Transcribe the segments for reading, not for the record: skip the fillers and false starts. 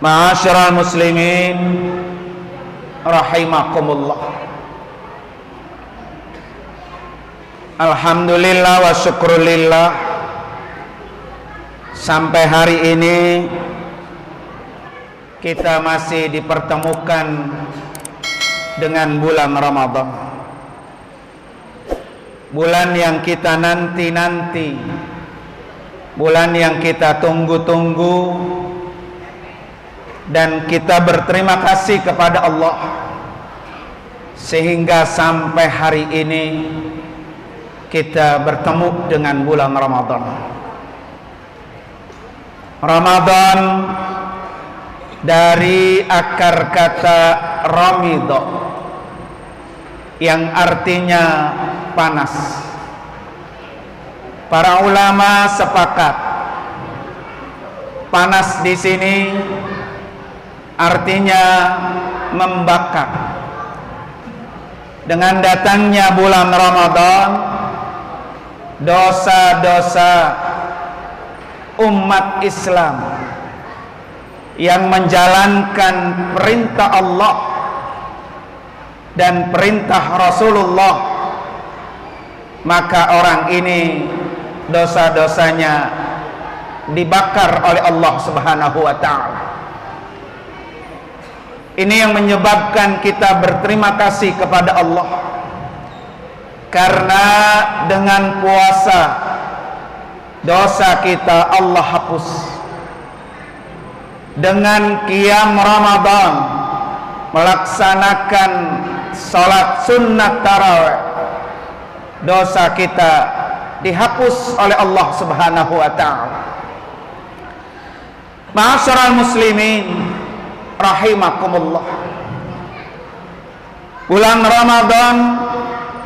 Ma'asyiral muslimin rahimakumullah. Alhamdulillah wa syukrulillah, sampai hari ini kita masih dipertemukan dengan bulan Ramadan, bulan yang kita nanti-nanti, bulan yang kita tunggu-tunggu, dan kita berterima kasih kepada Allah sehingga sampai hari ini kita bertemu dengan bulan Ramadan. Ramadan dari akar kata ramido yang artinya panas. Para ulama sepakat panas di sini artinya membakar. Dengan datangnya bulan Ramadan, dosa-dosa umat Islam yang menjalankan perintah Allah dan perintah Rasulullah, maka orang ini dosa-dosanya dibakar oleh Allah Subhanahu wa ta'ala. Ini yang menyebabkan kita berterima kasih kepada Allah, karena dengan puasa dosa kita Allah hapus. Dengan qiyam Ramadan, melaksanakan salat sunnat tarawih, dosa kita dihapus oleh Allah Subhanahu wa ta'ala. Ma'asyiral muslimin rahimakumullah, bulan Ramadan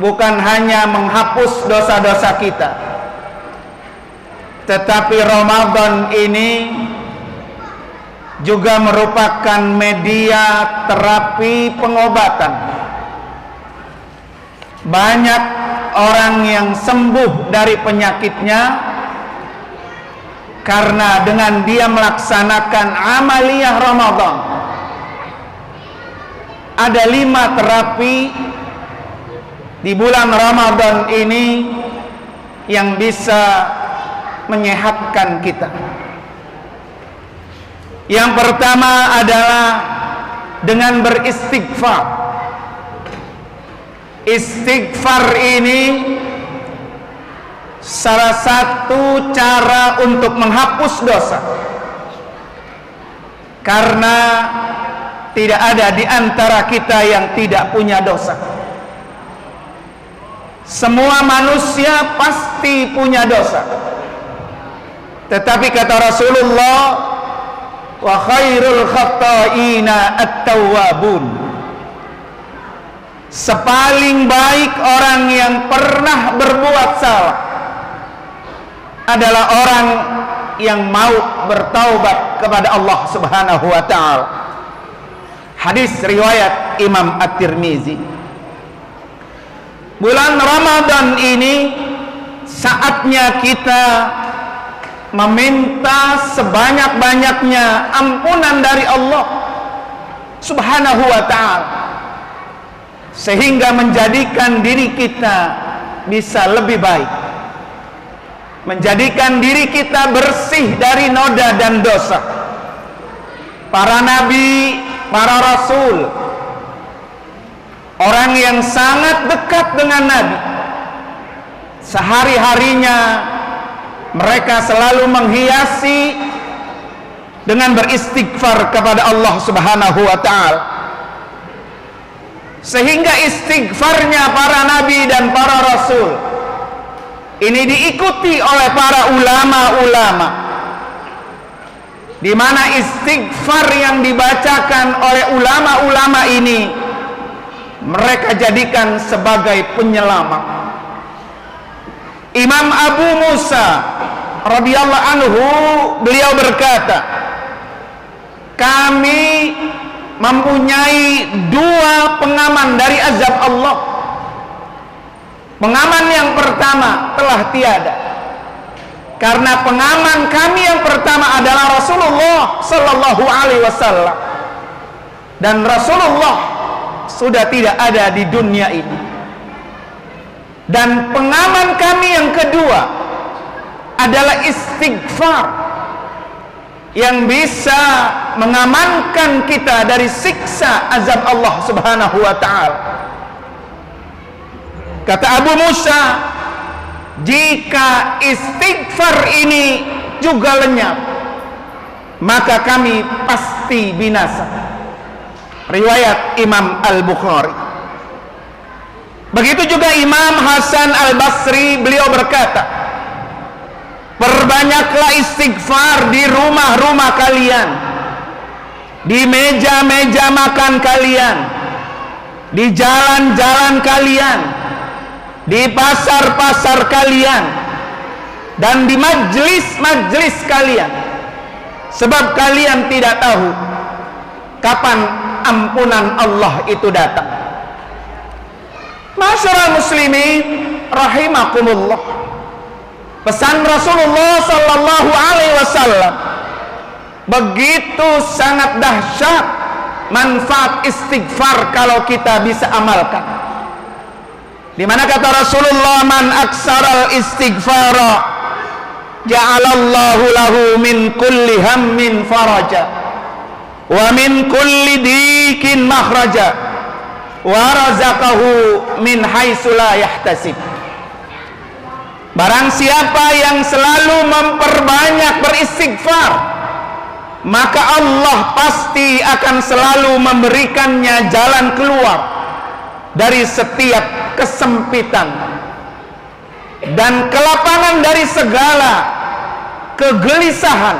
bukan hanya menghapus dosa-dosa kita, tetapi Ramadan ini juga merupakan media terapi pengobatan. Banyak orang yang sembuh dari penyakitnya karena dengan dia melaksanakan amaliyah Ramadan. Ada 5 terapi di bulan Ramadan ini yang bisa menyehatkan kita. Yang pertama adalah dengan beristighfar. Istighfar ini salah satu cara untuk menghapus dosa, karena tidak ada di antara kita yang tidak punya dosa. Semua manusia pasti punya dosa, tetapi kata Rasulullah, wa khairul khata'ina at-tawwabun, sepaling baik orang yang pernah berbuat salah adalah orang yang mau bertaubat kepada Allah Subhanahu wa ta'ala. Hadis riwayat Imam At-Tirmizi. Bulan Ramadan ini saatnya kita meminta sebanyak-banyaknya ampunan dari Allah Subhanahu wa ta'ala, sehingga menjadikan diri kita bisa lebih baik, menjadikan diri kita bersih dari noda dan dosa. Para nabi, para rasul, orang yang sangat dekat dengan Nabi, sehari-harinya mereka selalu menghiasi dengan beristighfar kepada Allah Subhanahu wa ta'ala, sehingga istighfarnya para nabi dan para rasul ini diikuti oleh para ulama-ulama, di mana istighfar yang dibacakan oleh ulama-ulama ini mereka jadikan sebagai penyelamat. Imam Abu Musa radhiyallahu anhu, beliau berkata, kami mempunyai 2 pengaman dari azab Allah. Pengaman yang pertama telah tiada, Karena pengaman kami yang pertama adalah Rasulullah sallallahu alaihi wasallam. Dan Rasulullah sudah tidak ada di dunia ini. Dan pengaman kami yang kedua adalah istighfar, yang bisa mengamankan kita dari siksa azab Allah Subhanahu wa taala. Kata Abu Musa, jika istighfar ini juga lenyap, maka kami pasti binasa. Riwayat Imam Al-Bukhari. Begitu juga Imam Hasan Al-Basri, beliau berkata, perbanyaklah istighfar di rumah-rumah kalian, di meja-meja makan kalian, di jalan-jalan kalian, di pasar-pasar kalian, dan di majlis-majlis kalian, sebab kalian tidak tahu kapan ampunan Allah itu datang. Masyarul muslimin rahimakumullah, pesan Rasulullah sallallahu alaihi wasallam begitu sangat dahsyat manfaat istighfar kalau kita bisa amalkan. Di mana kata Rasulullah, man aksaral istighfara ja'alallahu lahu min kulli hammin faraja wa min kulli dikin makhraja wa razaqahu min haitsu la yahtasib. Barang siapa yang selalu memperbanyak beristighfar, maka Allah pasti akan selalu memberikannya jalan keluar dari setiap kesempitan dan kelapangan dari segala kegelisahan,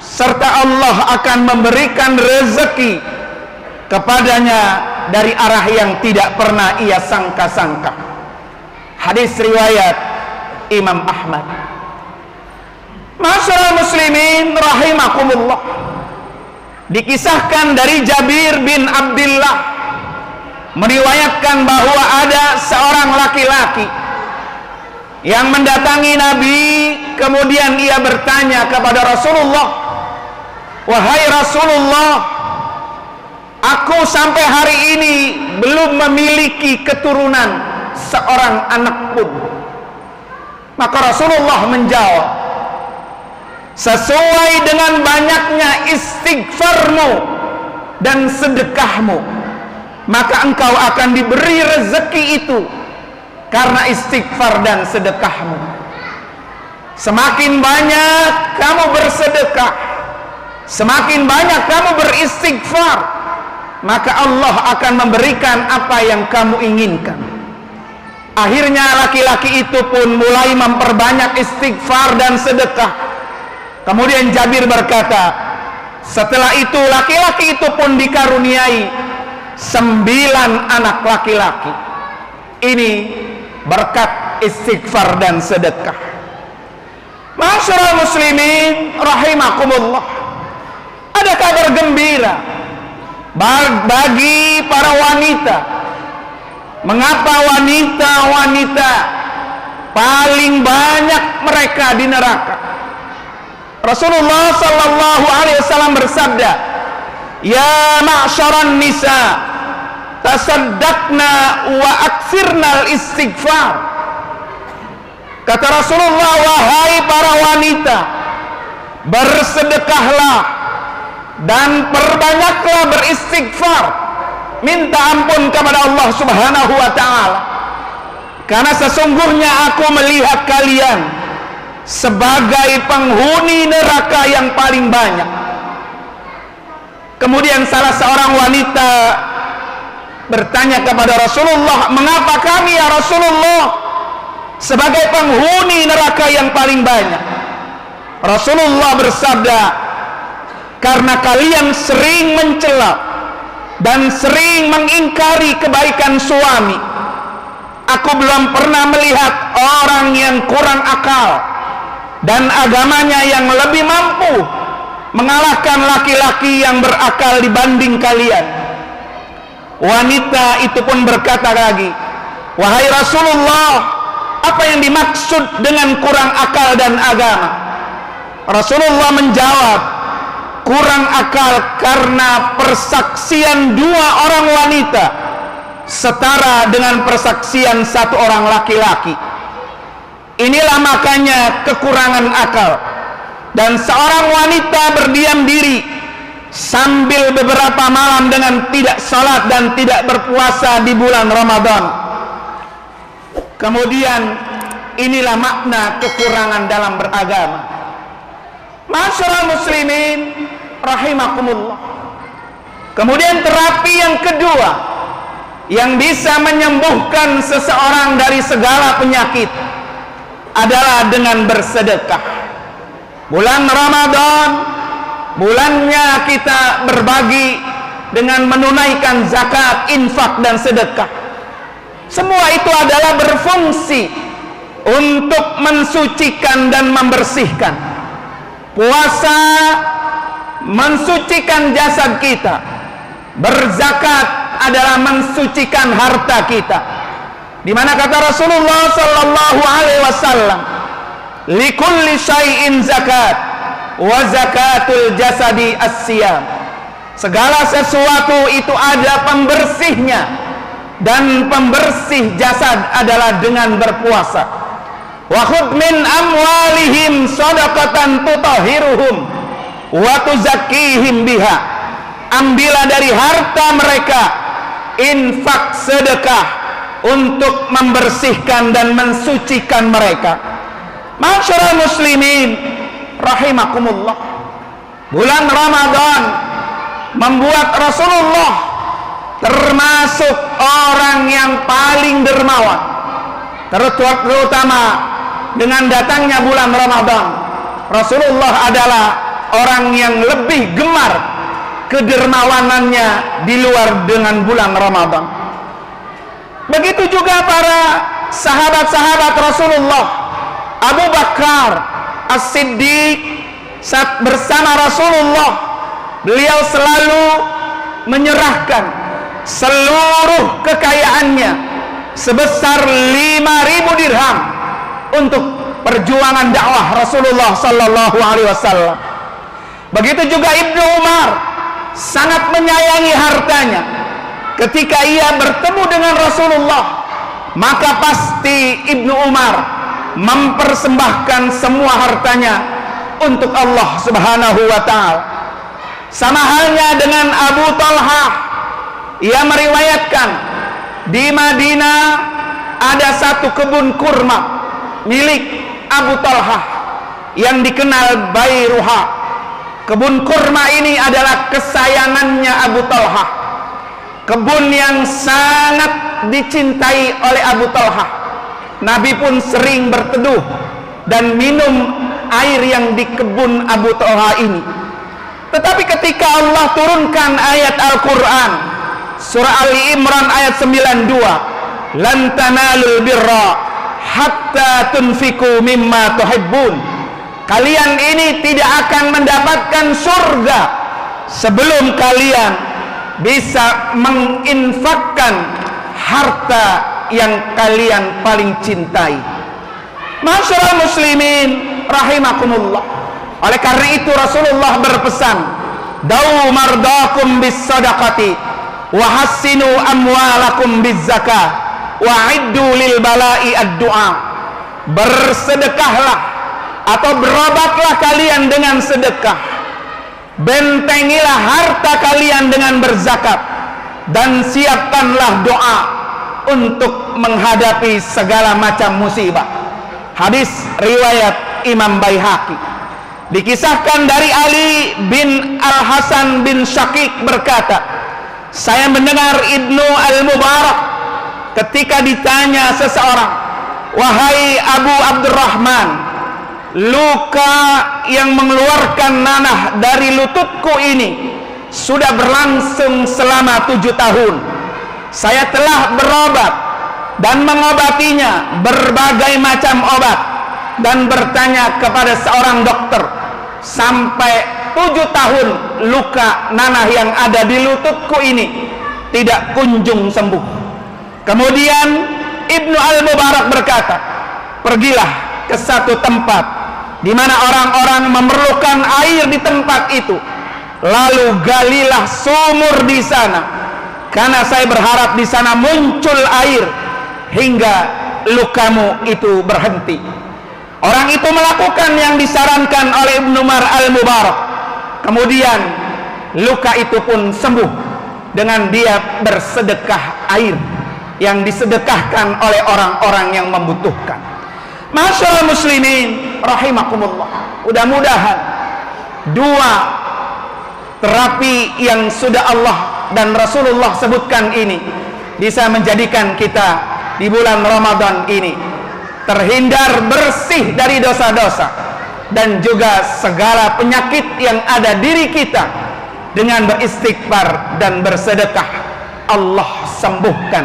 serta Allah akan memberikan rezeki kepadanya dari arah yang tidak pernah ia sangka-sangka. Hadis riwayat Imam Ahmad. Masyarul muslimin rahimakumullah, dikisahkan dari Jabir bin Abdullah meriwayatkan bahwa ada seorang laki-laki yang mendatangi Nabi, kemudian ia bertanya kepada Rasulullah, wahai Rasulullah, aku sampai hari ini belum memiliki keturunan seorang anak pun. Maka Rasulullah menjawab, sesuai dengan banyaknya istighfarmu dan sedekahmu, maka engkau akan diberi rezeki itu karena istighfar dan sedekahmu. Semakin banyak kamu bersedekah, semakin banyak kamu beristighfar, maka Allah akan memberikan apa yang kamu inginkan. Akhirnya laki-laki itu pun mulai memperbanyak istighfar dan sedekah. Kemudian Jabir berkata, setelah itu laki-laki itu pun dikaruniai 9 anak laki-laki. Ini berkat istighfar dan sedekah. Masyarul muslimin rahimakumullah, ada kabar gembira bagi para wanita. Mengapa wanita-wanita paling banyak mereka di neraka? Rasulullah sallallahu alaihi wasallam bersabda, ya ma'syaran nisa tasaddaqna wa aksirnal istighfar. Kata Rasulullah, wahai para wanita, bersedekahlah dan perbanyaklah beristighfar, minta ampun kepada Allah Subhanahu wa ta'ala, karena sesungguhnya aku melihat kalian sebagai penghuni neraka yang paling banyak. Kemudian salah seorang wanita bertanya kepada Rasulullah, mengapa kami ya Rasulullah sebagai penghuni neraka yang paling banyak? Rasulullah bersabda, karena kalian sering mencela dan sering mengingkari kebaikan suami. Aku belum pernah melihat orang yang kurang akal dan agamanya yang lebih mampu mengalahkan laki-laki yang berakal dibanding kalian. Wanita itu pun berkata lagi, wahai Rasulullah, apa yang dimaksud dengan kurang akal dan agama? Rasulullah menjawab, kurang akal karena persaksian dua orang wanita setara dengan persaksian satu orang laki-laki. Inilah makanya kekurangan akal. Dan seorang wanita berdiam diri sambil beberapa malam dengan tidak salat dan tidak berpuasa di bulan Ramadan. Kemudian inilah makna kekurangan dalam beragama. Masyaallah muslimin rahimakumullah. Kemudian terapi yang kedua yang bisa menyembuhkan seseorang dari segala penyakit adalah dengan bersedekah. Bulan Ramadan, bulannya kita berbagi dengan menunaikan zakat, infak dan sedekah. Semua itu adalah berfungsi untuk mensucikan dan membersihkan. Puasa mensucikan jasad kita, berzakat adalah mensucikan harta kita. Di mana kata Rasulullah sallallahu alaihi wasallam, likulli syai'in zakat wa zakatul jasadi as-siyam. Segala sesuatu itu ada pembersihnya, dan pembersih jasad adalah dengan berpuasa. Wa khudh min amwalihim shadaqatan tutahhiruhum wa tuzakkihim biha. Ambillah dari harta mereka infak sedekah untuk membersihkan dan mensucikan mereka. Masyaallah muslimin rahimakumullah. Bulan Ramadan membuat Rasulullah termasuk orang yang paling dermawan, terutama dengan datangnya bulan Ramadan. Rasulullah adalah orang yang lebih gemar kedermawanannya di luar dengan bulan Ramadan. Begitu juga para sahabat-sahabat Rasulullah. Abu Bakar As-Siddiq saat bersama Rasulullah, beliau selalu menyerahkan seluruh kekayaannya sebesar 5.000 dirham untuk perjuangan dakwah Rasulullah sallallahu alaihi wasallam. Begitu juga Ibnu Umar sangat menyayangi hartanya. Ketika ia bertemu dengan Rasulullah, maka pasti Ibnu Umar mempersembahkan semua hartanya untuk Allah Subhanahu wa ta'ala. Sama halnya dengan Abu Talha, ia meriwayatkan di Madinah ada satu kebun kurma milik Abu Talha yang dikenal Bairuha. Kebun kurma ini adalah kesayangannya Abu Talha, kebun yang sangat dicintai oleh Abu Talha. Nabi pun sering berteduh dan minum air yang di kebun Abu Talha ini. Tetapi ketika Allah turunkan ayat Al-Quran surah Ali Imran ayat 92, lan tanalul birra hatta tunfiku mimma tuhibbun, kalian ini tidak akan mendapatkan surga sebelum kalian bisa menginfakkan harta yang kalian paling cintai. Masyaallah muslimin rahimakumullah. Oleh karena itu Rasulullah berpesan, dau mardakum bis sadaqati wa hassinu amwalakum biz zakah wa iddu lil bala'i ad-du'a. Bersedekahlah atau berobatlah kalian dengan sedekah, bentengilah harta kalian dengan berzakat, dan siapkanlah doa untuk menghadapi segala macam musibah. Hadis riwayat Imam Baihaqi. Dikisahkan dari Ali bin Al-Hasan bin Syakik berkata, saya mendengar Ibnu Al-Mubarak ketika ditanya seseorang, wahai Abu Abdurrahman, luka yang mengeluarkan nanah dari lututku ini sudah berlangsung selama 7 tahun. Saya telah berobat dan mengobatinya berbagai macam obat dan bertanya kepada seorang dokter, sampai 7 tahun luka nanah yang ada di lututku ini tidak kunjung sembuh. Kemudian Ibnu Al-Mubarak berkata, pergilah ke satu tempat di mana orang-orang memerlukan air di tempat itu, lalu galilah sumur di sana, karena saya berharap di sana muncul air hingga lukamu itu berhenti. Orang itu melakukan yang disarankan oleh Ibnu Umar Al-Mubarak. Kemudian luka itu pun sembuh dengan dia bersedekah air yang disedekahkan oleh orang-orang yang membutuhkan. Masyaallah muslimin rahimakumullah. Mudah-mudahan dua terapi yang sudah Allah dan Rasulullah sebutkan ini bisa menjadikan kita di bulan Ramadan ini terhindar bersih dari dosa-dosa dan juga segala penyakit yang ada diri kita. Dengan beristighfar dan bersedekah Allah sembuhkan.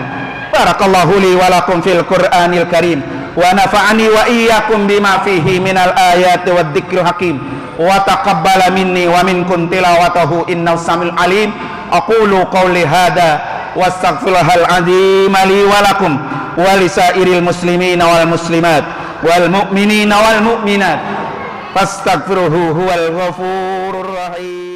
Barakallahu li wa lakum fil Qur'anil Karim wa nafa'ani wa iyyakum bima fihi minal ayati wad dzikril hakim wa taqabbala minni wa minkum tilawatahu innahu samil alim. Aqulu qawli hadza wastaghfirullahal azim li wa lakum wa lisairil muslimina wal muslimat wal mu'minina wal mu'minat fastaghfiruhu huwal ghafurur rahim.